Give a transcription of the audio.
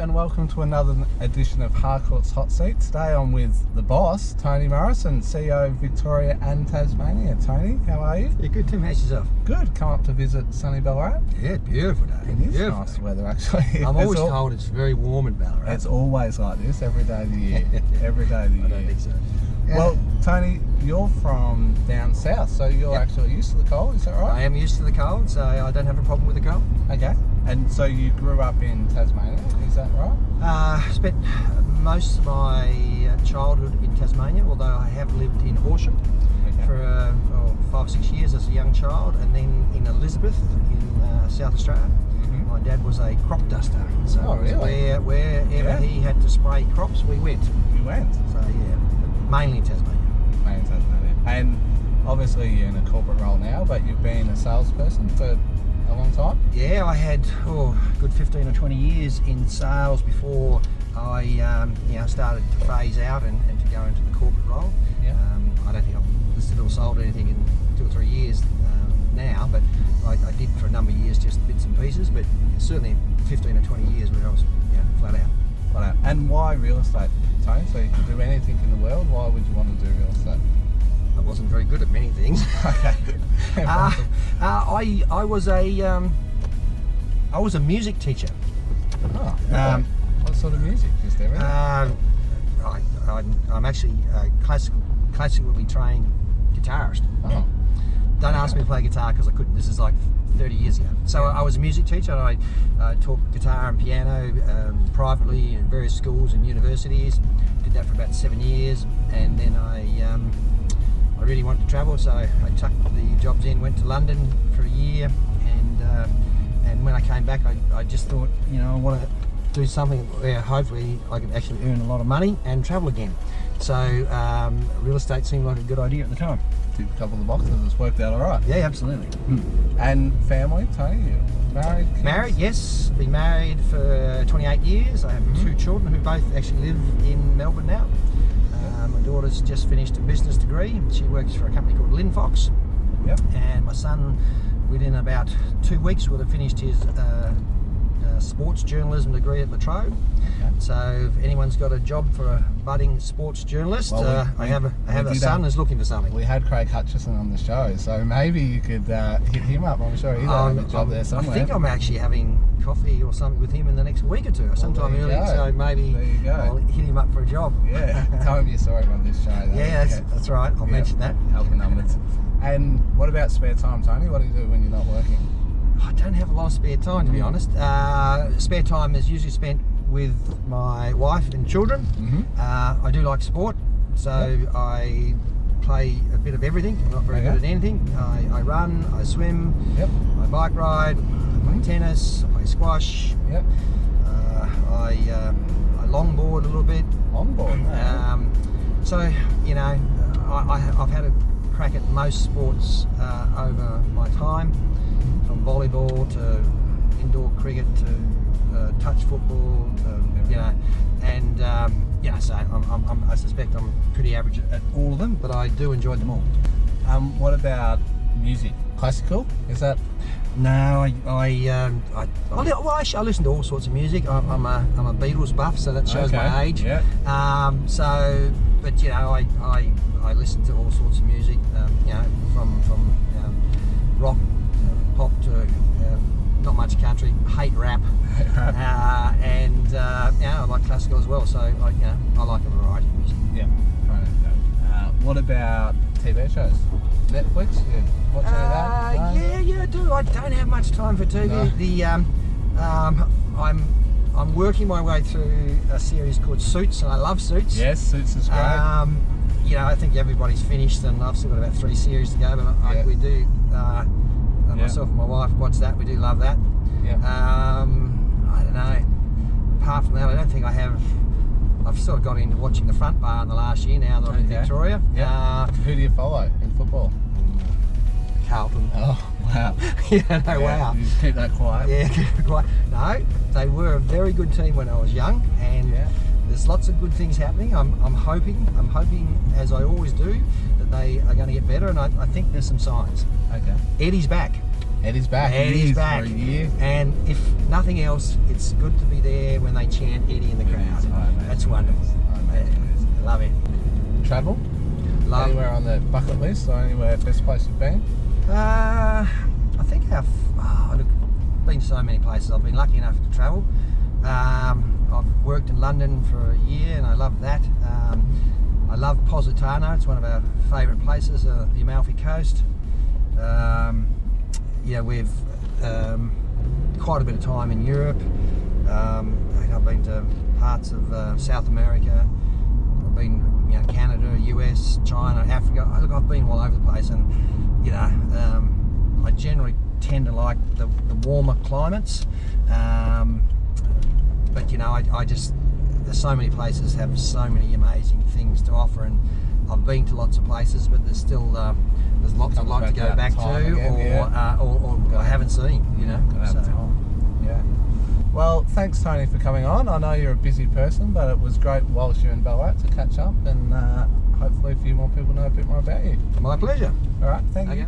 and welcome to another edition of Harcourts Hotseat. Today I'm with the boss, Tony Morrison, CEO of Victoria and Tasmania. Tony, how are you? Yeah, good, Tim. How's yourself? Good. Come up to visit sunny Ballarat? Yeah, beautiful day. It is beautiful. nice weather, actually. I'm always told it's very warm in Ballarat. It's always like this, every day of the year. Every day of the year. I don't think so. Yeah. Well, Tony, you're from down south, so you're actually used to the cold, is that right? I am used to the cold, so I don't have a problem with the cold. Okay. And so you grew up in Tasmania, is that right? Spent most of my childhood in Tasmania, although I have lived in Horsham for 5 or 6 years as a young child, and then in Elizabeth in South Australia. Mm-hmm. My dad was a crop duster, so really? wherever he had to spray crops, we went. You went? So yeah, but mainly in Tasmania. Mainly in Tasmania. And obviously you're in a corporate role now, but you've been a salesperson for a long time? Yeah, I had a good 15 or 20 years in sales before I started to phase out and to go into the corporate role. Yeah. I don't think I've listed or sold anything in 2 or 3 years now, but I did for a number of years just bits and pieces, but certainly 15 or 20 years where I was flat out. Flat out. And why real estate, Tony? So you could do anything in the world, why would you want to do real estate? I wasn't very good at many things. Okay. I was a music teacher. Oh, really? What sort of music? Just everything? I'm actually a classically trained guitarist. Oh. Don't ask me to play guitar because I couldn't. This is like 30 years ago. So I was a music teacher, and I taught guitar and piano privately in various schools and universities. Did that for about 7 years, and then I really wanted to travel, so I tucked the jobs in, went to London for a year, and when I came back, I just thought, I want to do something where hopefully I could actually earn a lot of money and travel again. So real estate seemed like a good idea at the time. Tick a couple of the boxes, it's worked out all right. Yeah, absolutely. And family, Tony, you married? Kids? Married, yes. Been married for 28 years. I have 2 children who both actually live in Melbourne now. My daughter's just finished a business degree. She works for a company called Linfox. Yep. And my son, within about 2 weeks, would have finished his sports journalism degree at La Trobe. Okay. So if anyone's got a job for a budding sports journalist, I have a son who's looking for something. We had Craig Hutchison on the show, so maybe you could hit him up. I'm sure he'll have a job there somewhere. I think I'm actually having coffee or something with him in the next week or two, or sometime early. So maybe I'll hit him up for a job. Yeah, tell him your story on this show. Yeah, that's right. I'll mention that. Helping numbers. And what about spare time, Tony? What do you do when you're not working? I don't have a lot of spare time, to be honest. Spare time is usually spent with my wife and children. I do like sport, so I play a bit of everything. I'm not very good at anything. I run, I swim, I bike ride, I play tennis, I play squash. I longboard a little bit. Longboard? So, I've had a crack at most sports over my time, from volleyball to indoor cricket to touch football, so I suspect I'm pretty average at all of them, but I do enjoy them all. What about music? Classical? Is that? No, I listen to all sorts of music. I'm a Beatles buff, so that shows my age. Yeah. But I listen to all sorts of music. From rock, pop to not much country. Hate rap. I like classical as well. So I like a variety of music. Yeah. What about TV shows? Netflix? You watch any of that? No? Yeah, I do. I don't have much time for TV. No. I'm working my way through a series called Suits, and I love Suits. Yes, Suits is great. I think everybody's finished, and I've still got about 3 series to go. But we do. Myself and my wife watch that. We do love that. Yeah. I don't know. Apart from that, I don't think I have. I've sort of got into watching the front bar in the last year now that I'm in Victoria. Yeah. Who do you follow in football? Carlton. Oh, wow. Wow. You just keep that quiet. Yeah, keep it quiet. No, they were a very good team when I was young, and there's lots of good things happening. I'm hoping, as I always do, that they are going to get better, and I think there's some signs. Okay. Eddie's back. Eddie's back. Eddie's back. For a year. And if nothing else, it's good to be there when they chant Eddie in the crowd. That's wonderful. I love it. Travel? Love. Anywhere on the bucket list or anywhere best place you've been? I think look, I've been to so many places. I've been lucky enough to travel. I've worked in London for a year and I love that. I love Positano. It's one of our favourite places, the Amalfi Coast. We've quite a bit of time in Europe. I've been to parts of South America. I've been, Canada, US, China, Africa. Look, I've been all over the place, and I generally tend to like the warmer climates. But I just, there's so many places have so many amazing things to offer, and I've been to lots of places, but there's still there's lots I'd like to go back to, again, or I haven't seen. Yeah. Well, thanks Tony for coming on. I know you're a busy person, but it was great whilst you're in Ballarat to catch up, and hopefully a few more people know a bit more about you. My pleasure. All right, thank you.